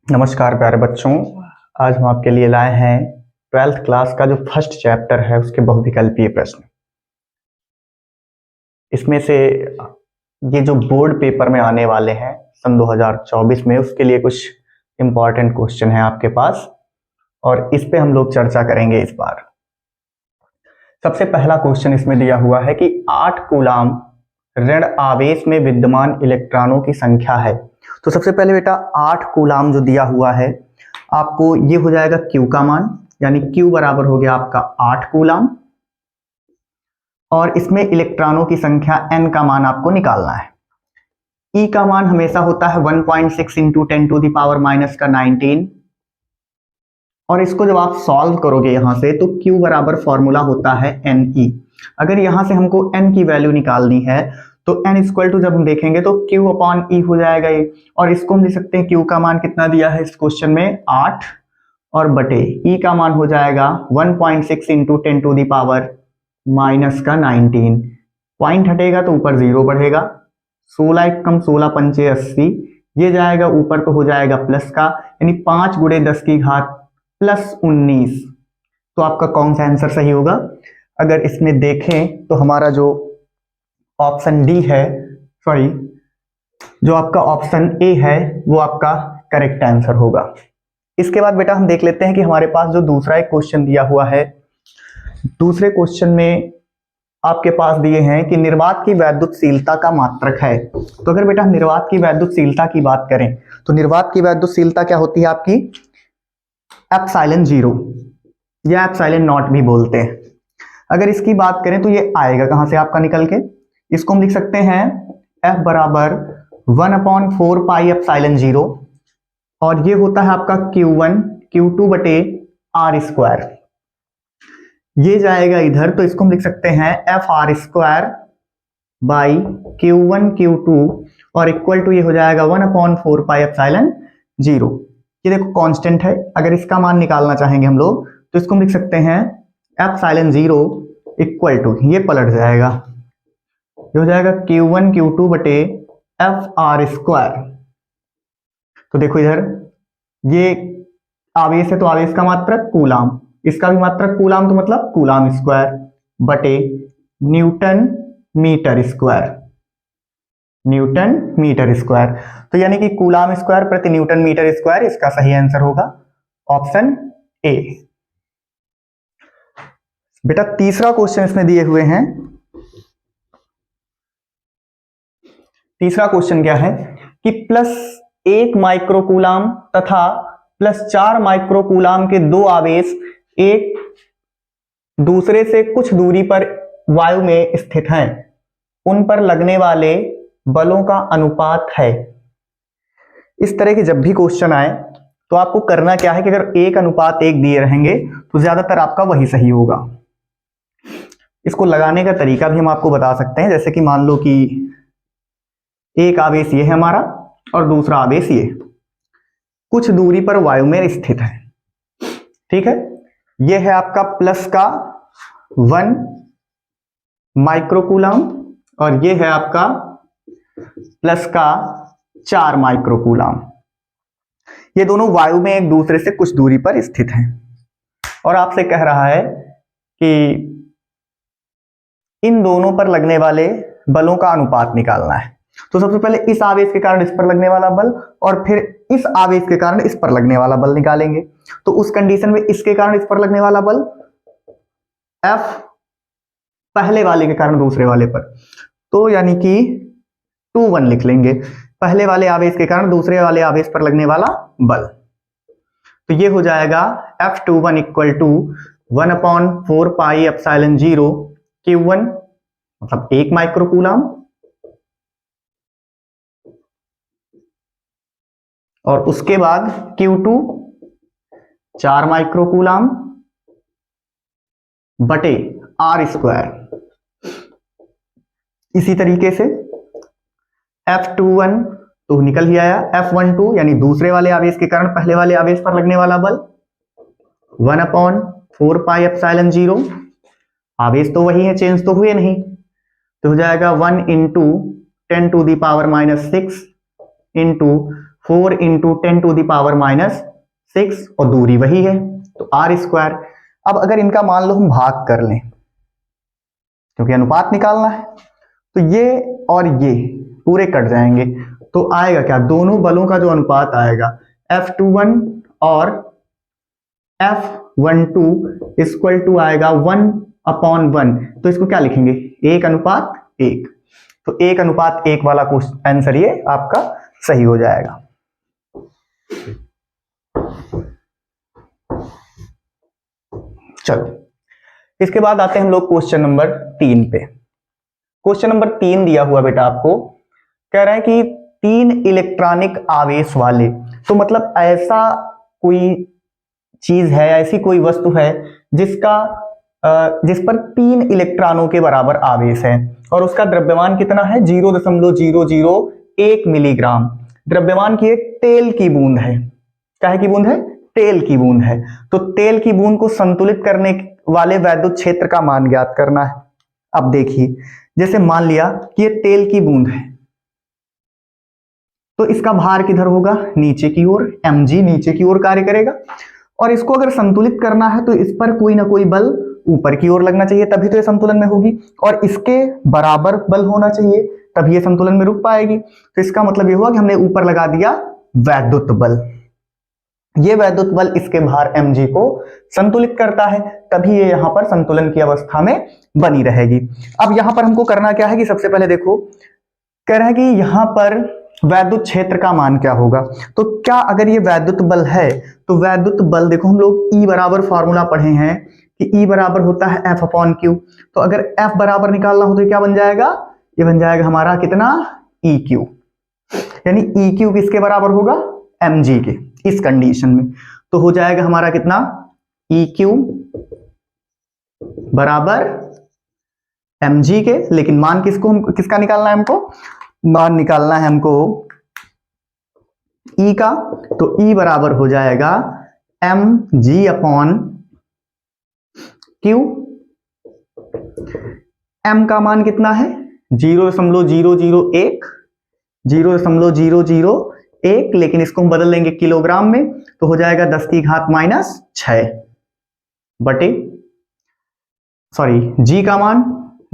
नमस्कार प्यारे बच्चों, आज हम आपके लिए लाए हैं 12th क्लास का जो फर्स्ट चैप्टर है उसके बहुविकल्पीय प्रश्न। इसमें से ये जो बोर्ड पेपर में आने वाले हैं सन 2024 में, उसके लिए कुछ इंपॉर्टेंट क्वेश्चन है आपके पास और इस पे हम लोग चर्चा करेंगे इस बार। सबसे पहला क्वेश्चन इसमें दिया हुआ है कि 8 कूलाम ऋण आवेश में विद्यमान इलेक्ट्रॉनों की संख्या है। तो सबसे पहले बेटा 8 कूलाम जो दिया हुआ है आपको ये हो जाएगा Q का मान, यानी Q बराबर हो गया आपका 8 कूलाम, और इसमें इलेक्ट्रॉनों की संख्या N का मान आपको निकालना है। E का मान हमेशा होता है 1.6 into 10 to the power minus का 19, और इसको जब आप सॉल्व करोगे यहां से तो Q बराबर फॉर्मूला होता है Ne। अगर यहां से हमको N की वैल्यू निकालनी है तो N इक्वल टू जब हम देखेंगे तो Q अपॉन E हो जाएगा ये, और इसको हम लिख सकते हैं Q का मान कितना दिया है इस क्वेश्चन में 8, और बटे E का मान हो जाएगा 1.6 into 10 to the power minus का 19। पॉइंट हटेगा तो ऊपर 0 बढ़ेगा, 16 एक कम 16 पंचे 80, ये जाएगा ऊपर तो हो जाएगा प्लस का, यानी 5 गुणे 10 की घात प्लस 19। तो आपका कौन सा आंसर सही होगा? अगर इसमें देखें तो हमारा जो ऑप्शन डी है, सॉरी जो आपका ऑप्शन ए है वो आपका करेक्ट आंसर होगा। इसके बाद बेटा हम देख लेते हैं कि हमारे पास जो दूसरा एक क्वेश्चन दिया हुआ है, दूसरे क्वेश्चन में आपके पास दिए हैं कि निर्वात की वैद्युतशीलता का मात्रक है। तो अगर बेटा हम निर्वात की वैद्युतशीलता की बात करें तो निर्वात की वैद्युतशीलता क्या होती है आपकी? एप्सिलॉन 0 या एप्सिलॉन नॉट भी बोलते हैं। अगर इसकी बात करें तो ये आएगा कहां से आपका निकल के, इसको हम लिख सकते हैं F बराबर 1/4 पाई एप्सिलॉन 0, और ये होता है आपका Q1 Q2 बटे R स्क्वायर। ये जाएगा इधर तो इसको हम लिख सकते हैं FR square by Q1 Q2, और इक्वल टू ये हो जाएगा 1/4 पाई एप्सिलॉन 0। ये देखो कांस्टेंट है, अगर इसका मान निकालना चाहेंगे हम लोग तो इसको हम लिख सकते हैं एप्सिलॉन 0 इक्वल टू, ये पलट जाएगा, ये हो जाएगा Q1 Q2 बटे FR स्क्वायर। तो देखो इधर ये आवेश है तो आवेश का मात्रक कूलाम, इसका भी मात्रक कूलाम, तो मतलब कूलाम स्क्वायर बटे newton metre square, newton metre square. तो यानी कि कूलाम स्क्वायर प्रति न्यूटन मीटर स्क्वायर, इसका सही आंसर होगा ऑप्शन ए। बेटा तीसरा क्वेश्चन इसमें दिए हुए हैं, तीसरा क्वेश्चन क्या है कि +1 माइक्रोकूलाम तथा +4 माइक्रोकूलाम के दो आवेश एक दूसरे से कुछ दूरी पर वायु में स्थित हैं, उन पर लगने वाले बलों का अनुपात है। इस तरह के जब भी क्वेश्चन आए तो आपको करना क्या है कि अगर 1:1 दिए रहेंगे तो ज्यादातर आपका वही सही होगा। इसको लगाने का तरीका भी हम आपको बता सकते हैं, जैसे कि मान लो कि एक आवेश ये है हमारा और दूसरा आवेश ये कुछ दूरी पर वायु में स्थित है, ठीक है। ये है आपका प्लस का 1 माइक्रोकूलम और ये है आपका प्लस का 4 माइक्रोकूलम। ये दोनों वायु में एक दूसरे से कुछ दूरी पर स्थित हैं और आपसे कह रहा है कि इन दोनों पर लगने वाले बलों का अनुपात निकालना है। तो सबसे पहले इस आवेश के कारण इस पर लगने वाला बल और फिर इस आवेश के कारण इस पर लगने वाला बल निकालेंगे। तो उस कंडीशन में इसके कारण इस पर लगने वाला बल F, पहले वाले के कारण दूसरे वाले पर, तो यानी कि 2:1 लिख लेंगे, पहले वाले आवेश के कारण दूसरे वाले आवेश पर लगने वाला बल। तो ये हो जाएगा F21 equal to 1/4 pi epsilon 0 Q1 मतलब 1 माइक्रोकूलम और उसके बाद Q2 4 माइक्रोकूलम बटे R स्क्वायर। इसी तरीके से F21 तो निकल ही आया, F12 यानी दूसरे वाले आवेश के कारण पहले वाले आवेश पर लगने वाला बल 1/4 पाई एप्सिलॉन 0, आवेश तो वही है, चेंज तो हुए नहीं, तो हो जाएगा 1 into 10 to the power minus 6 into 4 into 10 to the power minus 6 और दूरी वही है तो आर स्क्वायर। अब अगर इनका मान लो हम भाग कर लें क्योंकि अनुपात निकालना है तो ये और ये पूरे कट जाएंगे तो आएगा क्या, दोनों बलों का जो अनुपात आएगा F21 और F12 इक्वल टू आएगा 1/1। तो इसको क्या लिखेंगे, 1:1। तो 1:1 वाला आंसर ये आपका सही हो जाएगा। चलो इसके बाद आते हैं हम लोग क्वेश्चन नंबर 3 पे। क्वेश्चन नंबर 3 दिया हुआ बेटा आपको, कह रहा है कि 3 इलेक्ट्रॉनिक आवेश वाले, तो मतलब ऐसा कोई चीज है, ऐसी कोई वस्तु है जिस पर 3 इलेक्ट्रॉनों के बराबर आवेश है और उसका द्रव्यमान कितना है 0.001 मिलीग्राम। द्रव्यमान की एक तेल की बूंद है, क्या की बूंद है, तेल की बूंद है। तो तेल की बूंद को संतुलित करने वाले वैद्युत क्षेत्र का मान ज्ञात करना है। अब देखिए जैसे मान लिया कि ये तेल की बूंद है तो इसका भार किधर होगा, नीचे की ओर, mg नीचे की ओर कार्य करेगा और इसको अगर संतुलित करना है तो इस पर कोई ना कोई बल ऊपर की ओर लगना चाहिए तभी तो ये संतुलन में होगी और इसके बराबर बल होना चाहिए तभी ये संतुलन में रुक पाएगी। तो इसका मतलब ये हुआ कि हमने ऊपर लगा दिया वैद्युत बल, ये वैद्युत बल इसके भार mg को संतुलित करता है तभी ये यहां पर संतुलन की अवस्था में बनी रहेगी। अब यहां पर हमको करना क्या है कि सबसे पहले देखो कह रहा है कि यहां पर वैद्युत क्षेत्र का मान क्या होगा। तो क्या अगर ये वैद्युत बल है तो वैद्युत बल देखो हम लोग E बराबर फॉर्मूला पढ़े हैं कि E बराबर होता है F/Q। तो अगर F बराबर निकालना हो तो क्या बन जाएगा, ये बन जाएगा हमारा कितना EQ, यानी EQ किसके बराबर होगा, mg के। इस कंडीशन में तो हो जाएगा हमारा कितना, EQ बराबर mg के, लेकिन मान किसका निकालना है हमको, मान निकालना है हमको E का। तो E बराबर हो जाएगा mg/Q। m का मान कितना है 0.001, 0.001, लेकिन इसको हम बदल लेंगे किलोग्राम में तो हो जाएगा 10⁻⁻6 बटे, सॉरी G का मान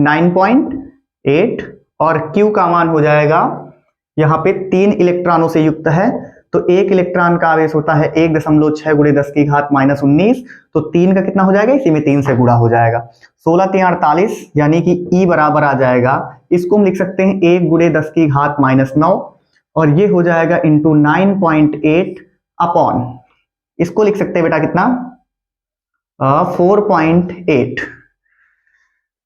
9.8 और Q का मान हो जाएगा, यहाँ पे 3 इलेक्ट्रॉनों से युक्त है तो 1 इलेक्ट्रॉन का आवेश होता है 1.6 × 10⁻⁻19। तो 3 का कितना हो जाएगा, इसी में 3 से गुणा हो जाएगा, 16×3 = 48, यानी कि E बराबर आ जाएगा, इसको हम लिख सकते हैं 1 × 10⁻⁹ और ये हो जाएगा इंटू 9.8 अपॉन, इसको लिख सकते हैं बेटा कितना 4.8।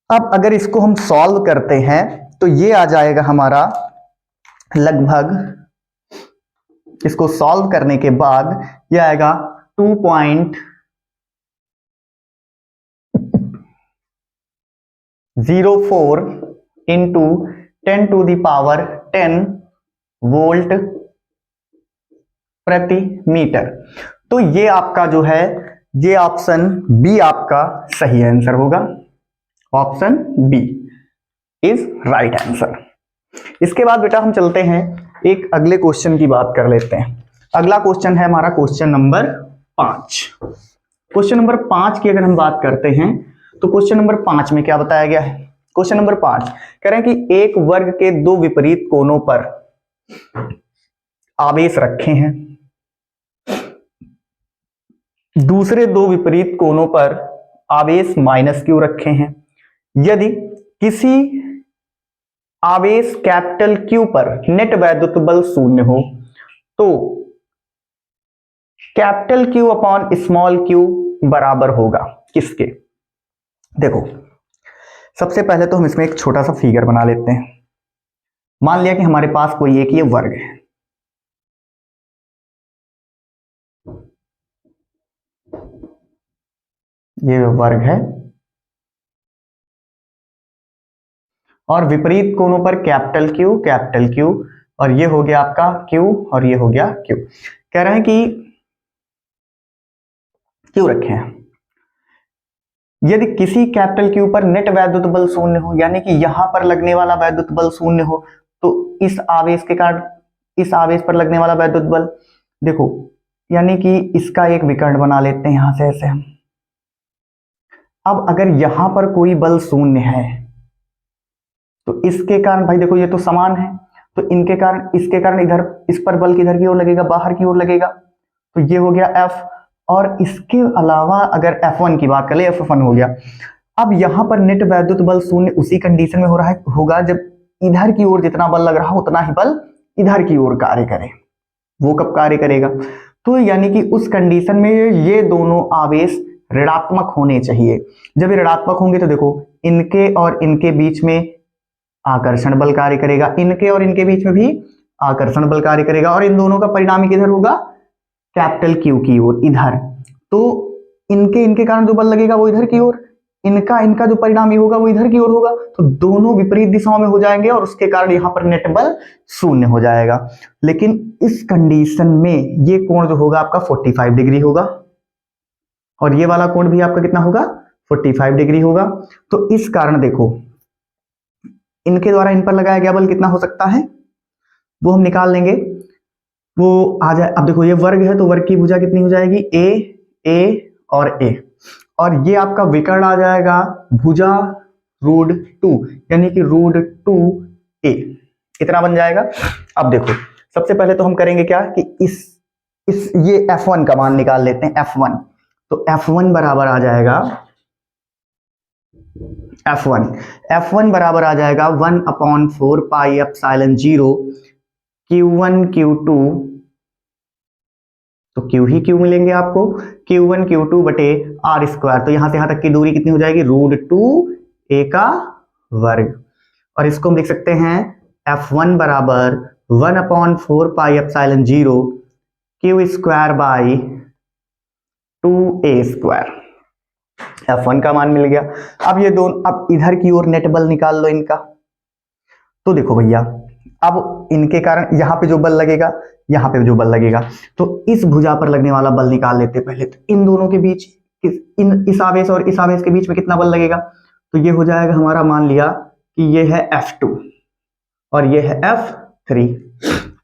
अब अगर इसको हम सॉल्व करते हैं तो ये आ जाएगा हमारा लगभग, इसको सॉल्व करने के बाद ये आएगा 2.04 इंटू 10⁻10 वोल्ट प्रति मीटर। तो ये आपका जो है, ये ऑप्शन बी आपका सही आंसर होगा, option B is right answer. इसके बाद बेटा हम चलते हैं एक अगले क्वेश्चन की बात कर लेते हैं। अगला क्वेश्चन है हमारा क्वेश्चन नंबर 5। क्वेश्चन नंबर 5 की अगर हम बात करते हैं तो क्वेश्चन नंबर 5 में क्या बताया गया है। क्वेश्चन नंबर 5 कह रहे हैं कि एक वर्ग के 2 विपरीत कोनों पर आवेश रखे हैं, दूसरे 2 विपरीत कोनों पर आवेश -Q रखे हैं। यदि किसी आवेश कैपिटल Q पर नेट वैद्युत बल 0 हो तो capital Q upon small q बराबर होगा किसके। देखो सबसे पहले तो हम इसमें एक छोटा सा फिगर बना लेते हैं। मान लिया कि हमारे पास कोई एक ये वर्ग है, ये वर्ग है और विपरीत कोनों पर कैपिटल Q और ये हो गया आपका Q और ये हो गया Q। कह रहे हैं कि Q रखे हैं, यदि किसी कैपिटल Q पर नेट वैद्युत बल 0 हो, यानी कि यहां पर लगने वाला वैद्युत बल 0 हो, तो इस आवेश के कारण इस आवेश पर लगने वाला वैद्युत बल देखो, यानी कि इसका एक विकर्ण बना लेते हैं यहां से ऐसे हम। अब अगर यहां पर कोई बल शून्य है तो इसके कारण भाई देखो ये तो समान है, तो इनके कारण इसके कारण इधर इस पर बल किधर की ओर लगेगा, बाहर की ओर लगेगा, तो ये हो गया F। और इसके अलावा अगर F1 की बात करें, F1 हो गया। अब यहां पर नेट वैद्युत बल शून्य उसी कंडीशन में हो रहा है होगा जब इधर की ओर जितना बल लग रहा हो उतना ही बल इधर की ओर कार्य करे। वो कब कार्य करेगा, तो यानी कि उस कंडीशन में ये दोनों आवेश ऋणात्मक होने चाहिए। जब ये ऋणात्मक होंगे तो देखो इनके और इनके बीच में आकर्षण बल कार्य करेगा, इनके और इनके बीच में भी आकर्षण बल कार्य करेगा, और इन दोनों का परिणामी किधर होगा, कैपिटल क्यू की ओर इधर। तो इनके इनके कारण जो बल लगेगा वो इधर की ओर, इनका इनका जो परिणामी होगा वो इधर की ओर होगा, तो दोनों विपरीत दिशाओं में हो जाएंगे और उसके कारण यहां पर नेट बल शून्य हो जाएगा। लेकिन इस कंडीशन में ये कोण जो होगा आपका 45 डिग्री होगा, और ये वाला कोण भी आपका कितना होगा, 45 डिग्री होगा। तो इस कारण देखो इनके द्वारा इन पर लगाया गया बल कितना हो सकता है वो हम निकाल लेंगे, वो आ जाए। अब देखो ये वर्ग है तो वर्ग की भुजा कितनी हो जाएगी, ए और ए, और ये आपका विकर्ण आ जाएगा भुजा √2, यानी कि √2a, इतना बन जाएगा। अब देखो सबसे पहले तो हम करेंगे क्या कि इस ये F1 का मान निकाल लेते हैं, F1। तो F1 बराबर आ जाएगा F1 बराबर आ जाएगा 1/4 पाई एप्सिलॉन 0 Q1 Q2, तो Q ही Q मिलेंगे आपको, Q1 Q2 बटे r²। तो यहां से यहां तक की दूरी कितनी हो जाएगी, √2a का वर्ग। और इसको हम लिख सकते हैं F1 बराबर 1/4 pi epsilon 0 Q² by 2a²। F1 का मान मिल गया। अब ये दोनों, अब इधर की ओर नेट बल निकाल लो इनका। तो देखो भैया अब इनके कारण यहां पे जो बल लगेगा, यहां पे जो बल लगेगा, तो इस भुजा पर लगने वाला बल निकाल लेते पहले। तो इन दोनों के बीच इस आवेश और इस आवेश के बीच में कितना बल लगेगा, तो ये हो जाएगा हमारा, मान लिया कि ये है F2 और ये है F3,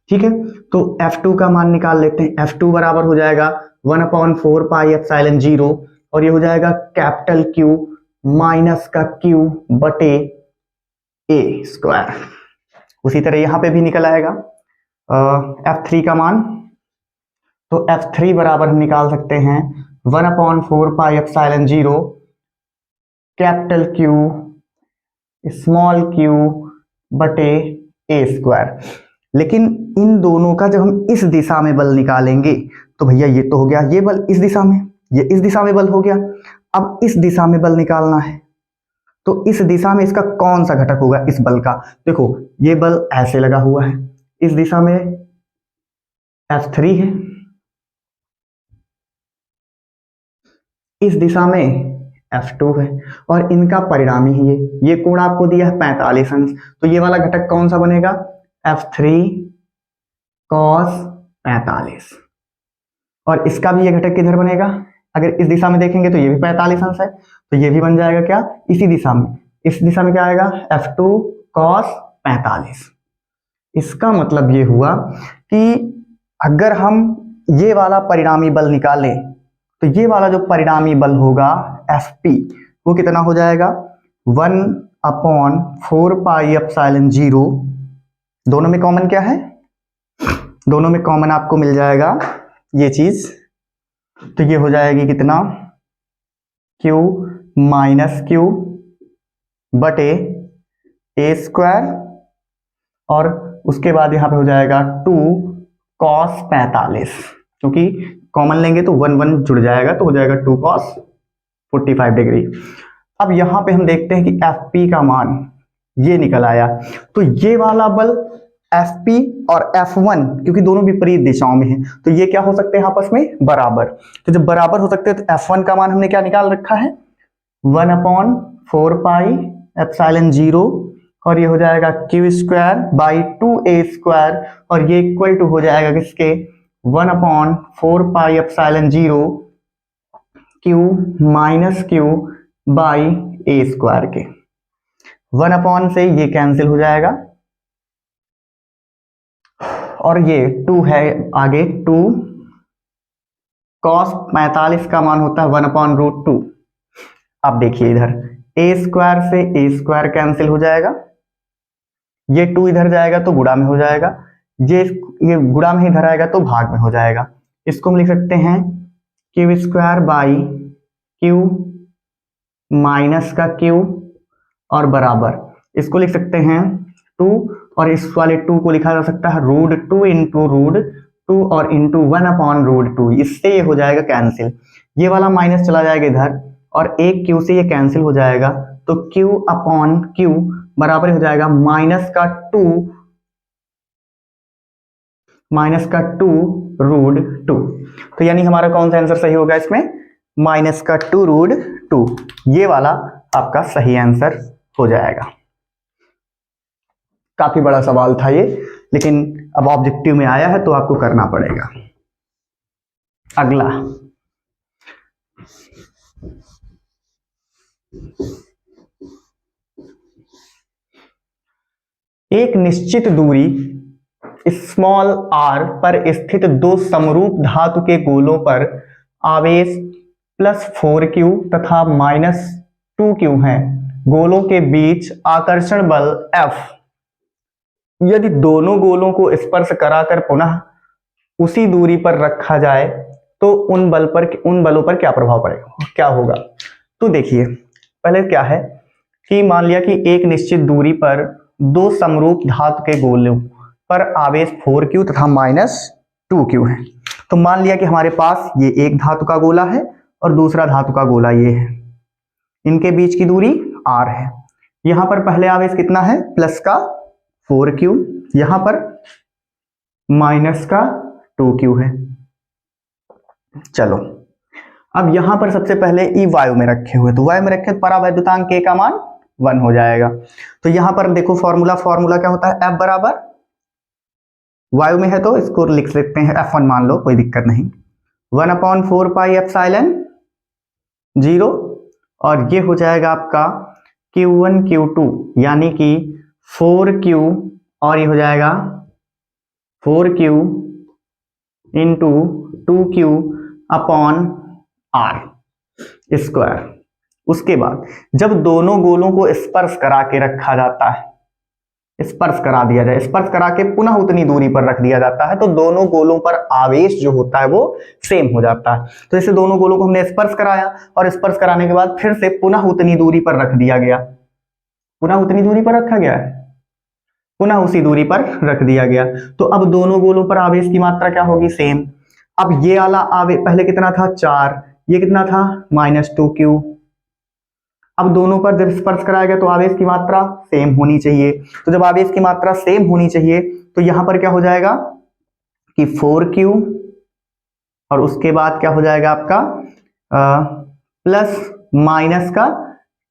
ठीक है। तो F2 का मान निकाल लेते हैं। F2 बराबर हो जाएगा 1/4 पाई एप्सिलॉन 0, और ये हो जाएगा कैपिटल Q माइनस का Q बटे a²। उसी तरह यहां पे भी निकल आएगा F3 का मान। तो F3 बराबर हम निकाल सकते हैं 1/4 pi epsilon 0 capital Q small q बटे a²। लेकिन इन दोनों का जब हम इस दिशा में बल निकालेंगे तो भैया ये तो हो गया, ये बल इस दिशा में, ये इस दिशा में बल हो गया। अब इस दिशा में बल निकालना है, तो इस दिशा में इसका कौन सा घटक होगा इस बल का, देखो ये बल ऐसे लगा हुआ है, इस दिशा में F3 है, इस दिशा में F2 है, और इनका परिणामी ही ये कोण आपको दिया है 45 अंश। तो ये वाला घटक कौन सा बनेगा, F3 cos 45, और इसका भी ये घटक किधर बनेगा, अगर इस दिशा में देखेंगे तो ये भी 45 अंश है, तो ये भी बन जाएगा क्या, इसी दिशा में। इस दिशा में क्या आएगा, F2 cos 45। इसका मतलब ये हुआ कि अगर हम ये वाला परिणामी बल निकालें तो ये वाला जो परिणामी बल होगा Fp वो कितना हो जाएगा, 1/4 पाई एप्सिलॉन 0। दोनों में कॉमन क्या है, दोनों में कॉमन आपको मिल जाएगा ये चीज, तो ये हो जाएगी कितना, Q माइनस Q बटे a², और उसके बाद यहां पे हो जाएगा 2 cos 45, क्योंकि कॉमन लेंगे तो 1 1 जुड़ जाएगा, तो हो जाएगा 2 cos 45 डिग्री। अब यहां पे हम देखते हैं कि Fp का मान ये निकल आया, तो ये वाला बल Fp और F1 क्योंकि दोनों विपरीत दिशाओं में हैं, तो ये क्या हो सकते हैं आपस में बराबर। तो जब बराबर हो सकते हैं तो F1 का मान हमने क्या निकाल रखा है, 1/4 पाई एप्सिलॉन 0, और ये हो जाएगा Q² बाई 2a², और ये इक्वल टू हो जाएगा किसके, 1/4 pi epsilon 0 Q minus Q by a² के। 1 से ये कैंसिल हो जाएगा, और ये 2 है आगे 2 cos 45 का मान होता है 1/√2। अब देखिए इधर a स्क्वायर से a स्क्वायर कैंसिल हो जाएगा, ये 2 इधर जाएगा तो गुणा में हो जाएगा, ये गुणा में इधर आएगा तो भाग में हो जाएगा। इसको हम लिख सकते हैं Q square by Q minus का क्यू और बराबर, इसको लिख सकते हैं 2 और इस वाले 2 को लिखा जा सकता है √2 इंटू √2 और इंटू 1/√2। इससे ये हो जाएगा कैंसिल, ये वाला माइनस चला जाएगा इधर और एक क्यू से ये कैंसिल हो जाएगा, तो Q/Q बराबर हो जाएगा -2 तो यानी हमारा कौन सा आंसर सही होगा इसमें, -2 ये वाला आपका सही आंसर हो जाएगा। काफी बड़ा सवाल था ये, लेकिन अब ऑब्जेक्टिव में आया है तो आपको करना पड़ेगा। अगला एक निश्चित दूरी स्मॉल r पर स्थित दो समरूप धातु के गोलों पर आवेश +4q तथा -2q है। गोलों के बीच आकर्षण बल F यदि दोनों गोलों को स्पर्श कराकर पुनः उसी दूरी पर रखा जाए तो उन बलों पर क्या प्रभाव पड़ेगा, क्या होगा। तो देखिए पहले क्या है कि मान लिया कि एक निश्चित दूरी पर दो समरूप धातु के गोलों पर आवेश 4q तथा -2q है। तो मान लिया कि हमारे पास ये एक धातु का गोला है और दूसरा धातु का गोला ये है, इनके बीच की दूरी r है। यहां पर पहले आवेश कितना है, प्लस का 4q, यहां पर माइनस का 2q है। चलो अब यहां पर सबसे पहले ई वायु में रखे हुए, तो वायु में रखे परावैद्युतांक k का मान 1 हो जाएगा। तो यहां पर देखो फॉर्मूला क्या होता है, F बराबर, वायु में है तो इसको लिख सकते हैं F1 मान लो, कोई दिक्कत नहीं, 1/4 पाई एप्सिलॉन 0 और ये हो जाएगा आपका Q1 Q2 यानी कि 4Q और ये हो जाएगा 4Q into 2Q upon R square. उसके बाद जब दोनों गोलों को स्पर्श करा के रखा जाता है, स्पर्श करा दिया जाए, स्पर्श करा के पुनः उतनी दूरी पर रख दिया जाता है, तो दोनों गोलों पर आवेश जो होता है वो सेम हो जाता है। तो जैसे दोनों गोलों को हमने स्पर्श कराया और स्पर्श कराने के बाद फिर से पुनः उतनी दूरी पर रख दिया गया, पुनः उतनी दूरी पर रखा गया है, पुनः उसी दूरी पर रख दिया गया, तो अब दोनों गोलों पर आवेश की मात्रा क्या होगी, सेम। अब ये वाला आवेश पहले कितना था 4, ये कितना था -2q। अब दोनों पर जब स्पर्श कराया गया तो आवेश की मात्रा सेम होनी चाहिए, तो जब आवेश की मात्रा सेम होनी चाहिए तो यहां पर क्या हो जाएगा कि 4q और उसके बाद क्या हो जाएगा आपका प्लस माइनस का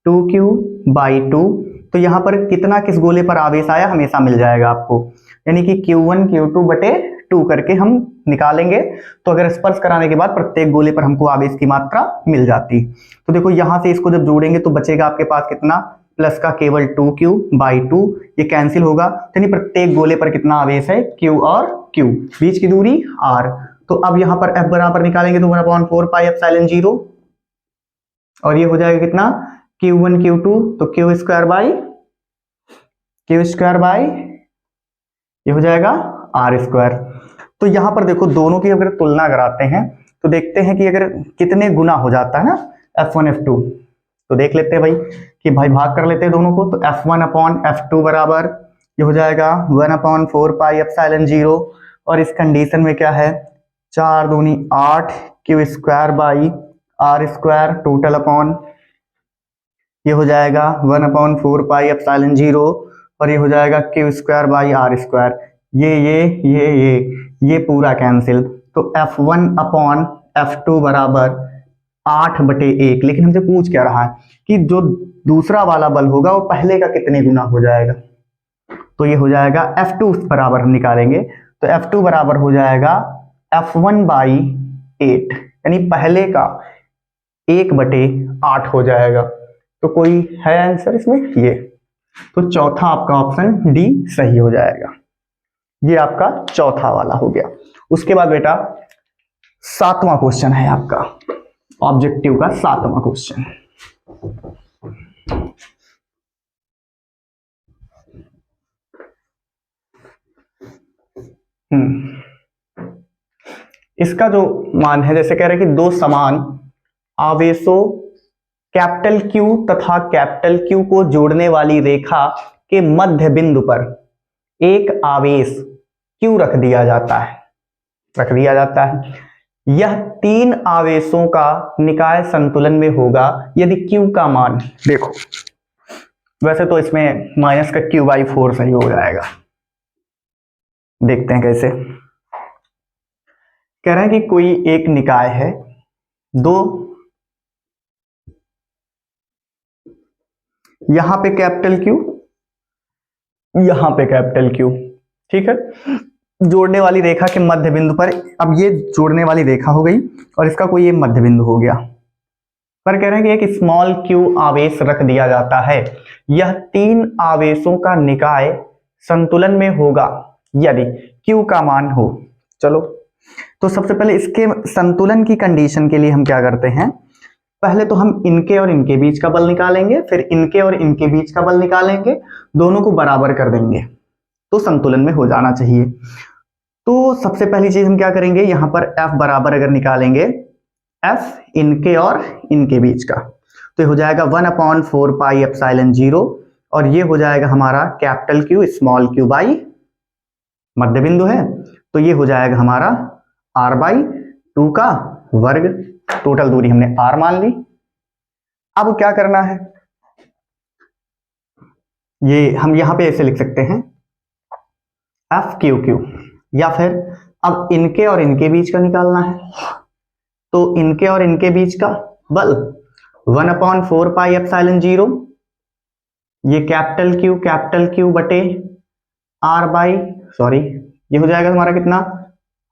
2q/2। तो यहां पर कितना किस गोले पर आवेश आया हमेशा मिल जाएगा आपको, यानी कि Q1 Q2/2 करके हम निकालेंगे, तो अगर स्पर्श कराने के बाद प्रत्येक गोले पर हमको आवेश की मात्रा मिल जाती। तो देखो यहां से इसको जब जोड़ेंगे तो बचेगा आपके पास कितना, प्लस का केवल 2q/2, ये कैंसिल होगा, यानी प्रत्येक गोले पर कितना आवेश है, Q और Q, बीच की दूरी R। तो अब यहां पर F बराबर निकालेंगे तो 1/4 पाई एप्सिलॉन 0 और ये हो जाएगा कितना Q1 Q2, तो Q स्क्वायर बाई ये हो जाएगा R स्क्वायर। तो यहां पर देखो दोनों की अगर तुलना कराते हैं तो देखते हैं कि अगर कितने गुना हो जाता है ना F1 F2, तो देख लेते हैं भाई कि भाई भाग कर लेते हैं दोनों को, तो F1/F2 बराबर ये हो जाएगा 1/4 पाई एप्सिलॉन 0 और इस कंडीशन में क्या है 4 दूनी 8 Q square by R square total upon ये हो जाएगा 1/4 पाई एप्सिलॉन 0 और ये हो जाएगा Q square by R square, ये पूरा कैंसिल। तो F1/F2 बराबर 8/1। लेकिन हमसे पूछ क्या रहा है कि जो दूसरा वाला बल होगा वो पहले का कितने गुना हो जाएगा, तो ये हो जाएगा F2 बराबर हम निकालेंगे, तो F2 बराबर हो जाएगा F1/8, यानी पहले का 1/8 हो जाएगा। तो कोई है आंसर इसमें ये, तो चौथा आपका ऑप्शन डी सही हो जाएगा। ये आपका चौथा वाला हो गया। उसके बाद बेटा 7वां क्वेश्चन है आपका, ऑब्जेक्टिव का 7वां क्वेश्चन। इसका जो मान है, जैसे कह रहे हैं कि दो समान आवेशों कैपिटल Q तथा कैपिटल Q को जोड़ने वाली रेखा के मध्य बिंदु पर एक आवेश Q रख दिया जाता है। यह 3 आवेशों का निकाय संतुलन में होगा यदि Q का मान, देखो वैसे तो इसमें माइनस का Q/4 सही हो जाएगा, देखते हैं कैसे। कह रहे हैं कि कोई एक निकाय है, दो यहां पे कैपिटल Q, यहां पे कैपिटल Q, ठीक है, जोड़ने वाली रेखा के मध्य बिंदु पर, अब ये जोड़ने वाली रेखा हो गई और इसका कोई ये मध्य बिंदु हो गया, पर कह रहे हैं कि एक स्मॉल q आवेश रख दिया जाता है। यह 3 आवेशों का निकाय संतुलन में होगा यदि q का मान हो। चलो तो सबसे पहले इसके संतुलन की कंडीशन के लिए हम क्या करते हैं, पहले तो हम इनके और इनके बीच का बल निकालेंगे, फिर इनके और इनके बीच का बल निकालेंगे, दोनों को बराबर कर देंगे तो संतुलन में हो जाना चाहिए। तो सबसे पहली चीज हम क्या करेंगे, यहां पर F बराबर अगर निकालेंगे, F इनके और इनके बीच का, तो ये हो जाएगा 1/4 पाई एप्सिलॉन 0, और ये हो जाएगा हमारा capital Q small q by मध्य बिंदु है, तो ये हो जाएगा हमारा r/2 का वर्ग। टोटल दूरी हमने r मान ली। अब क्या करना है, ये हम यहां पे ऐसे लिख सकते हैं FQQ, या फिर अब इनके और इनके बीच का निकालना है, तो इनके और इनके बीच का बल 1/4 पाई एप्सिलॉन 0, ये कैपिटल Q बटे ये हो जाएगा हमारा कितना,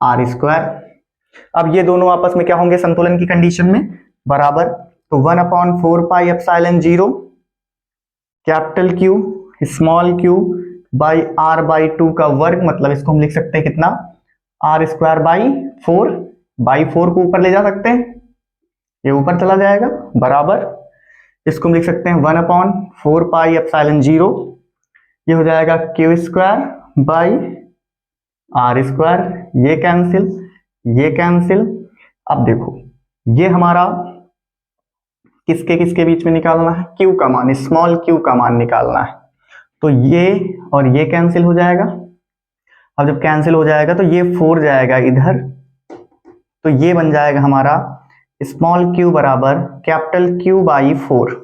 r²। अब ये दोनों आपस में क्या होंगे संतुलन की कंडीशन में बराबर, तो 1/4 pi epsilon 0 capital Q small q by r/2 का वर्ग, मतलब इसको हम लिख सकते हैं कितना, r²/4, बाई 4 को ऊपर ले जा सकते हैं, ये ऊपर चला जाएगा, बराबर इसको हम लिख सकते हैं 1/4 पाई एप्सिलॉन 0, ये हो जाएगा q² बाई r², ये कैंसिल। अब देखो ये हमारा किसके किसके बीच में निकालना है, q का मान, स्मॉल q का मान निकालना है, तो ये और ये कैंसिल हो जाएगा। अब जब कैंसिल हो जाएगा तो ये 4 जाएगा इधर, तो ये बन जाएगा हमारा स्मॉल q बराबर कैपिटल Q/4।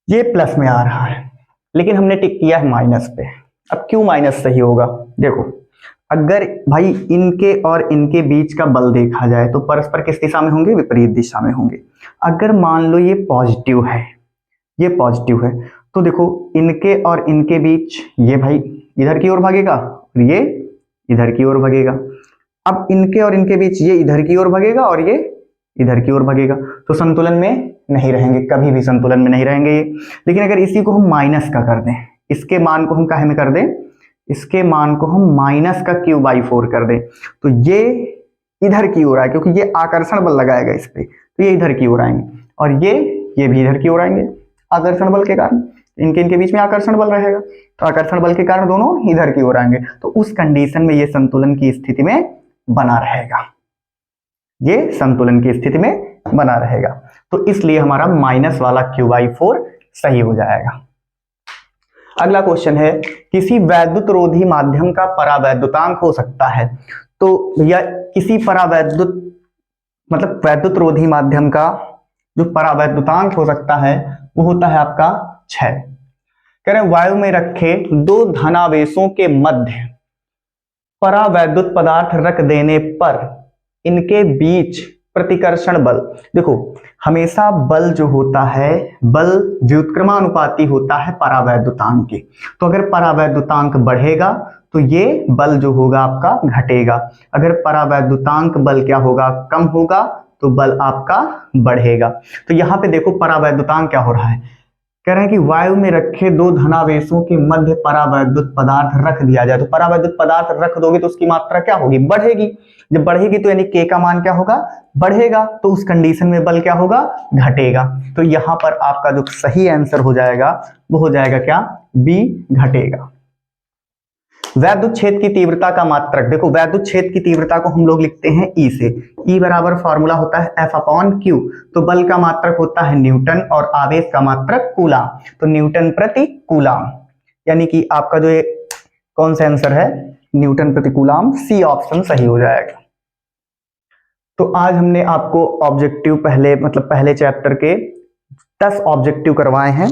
ये प्लस में आ रहा है लेकिन हमने टिक किया है माइनस पे, अब q माइनस सही होगा। देखो अगर भाई इनके और इनके बीच का बल देखा जाए तो परस्पर किस दिशा में होंगे, विपरीत दिशा में होंगे। अगर मान लो ये पॉजिटिव है, ये पॉजिटिव है, तो देखो इनके और इनके बीच ये भाई इधर की ओर भागेगा और ये इधर की ओर भागेगा। अब इनके और इनके बीच ये इधर की ओर भागेगा और ये इधर की ओर भागेगा, तो संतुलन में नहीं रहेंगे, कभी भी संतुलन में नहीं रहेंगे ये। लेकिन अगर इसी को हम माइनस का कर दें, इसके मान को हम काहे में कर दें, इसके मान को हम माइनस का Q/4 कर दें, तो ये इधर की ओर आए, क्योंकि ये आकर्षण बल लगाएगा इस पे, तो ये इधर की ओर आएंगे और ये भी इधर की ओर आएंगे आकर्षण बल के कारण, इनके बीच में आकर्षण बल रहेगा, तो आकर्षण बल के कारण दोनों इधर की ओर आएंगे, तो उस कंडीशन में ये संतुलन की स्थिति में बना रहेगा, ये संतुलन की स्थिति में बना रहेगा। तो इसलिए हमारा माइनस वाला Q/4 सही हो जाएगा। अगला क्वेश्चन है, किसी वैद्युत रोधी माध्यम का परावैद्युतांक हो सकता है, तो भैया किसी परावैद्युत मतलब वैद्युत रोधी माध्यम का जो परावैद्युतांक हो सकता है वो होता है आपका 6। कह रहे हैं वायु में रखे 2 धनावेशों के मध्य परावैद्युत पदार्थ रख देने पर इनके बीच प्रतिकर्षण बल, देखो हमेशा बल जो होता है, बल व्युत्क्रमानुपाती होता है परावैद्युतांक के, तो अगर परावैद्युतांक बढ़ेगा तो ये बल जो होगा आपका घटेगा, अगर परावैद्युतांक बल क्या होगा, कम होगा, तो बल आपका बढ़ेगा। तो यहाँ पे देखो परावैद्युतांक क्या हो रहा है, कह रहे हैं कि वायु में रखे दो धनावेशों के मध्य परावैद्युत पदार्थ रख दिया जाए। तो परावैद्युत पदार्थ रख दोगे तो उसकी मात्रा क्या होगी, बढ़ेगी। जब बढ़ेगी तो यानी के का मान क्या होगा, बढ़ेगा। तो उस कंडीशन में बल क्या होगा, घटेगा। तो यहां पर आपका जो सही आंसर हो जाएगा वो हो जाएगा क्या, बी, घटेगा। वैद्युत क्षेत्र की तीव्रता का मात्रक, देखो वैद्युत क्षेत्र की तीव्रता को हम लोग लिखते हैं ई से। ई बराबर फॉर्मूला होता है एफ अपॉन क्यू। तो बल का मात्रक होता है न्यूटन और आवेश का मात्रक कूलाम। तो न्यूटन प्रति कूलाम, यानी कि आपका जो ये कौन सा आंसर है, न्यूटन प्रति कूलाम, सी ऑप्शन सही हो जाएगा। तो आज हमने आपको ऑब्जेक्टिव पहले चैप्टर के 10 ऑब्जेक्टिव करवाए हैं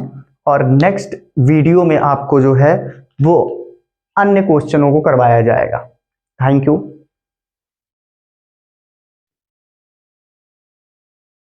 और नेक्स्ट वीडियो में आपको जो है वो अन्य क्वेश्चनों को करवाया जाएगा। Thank you.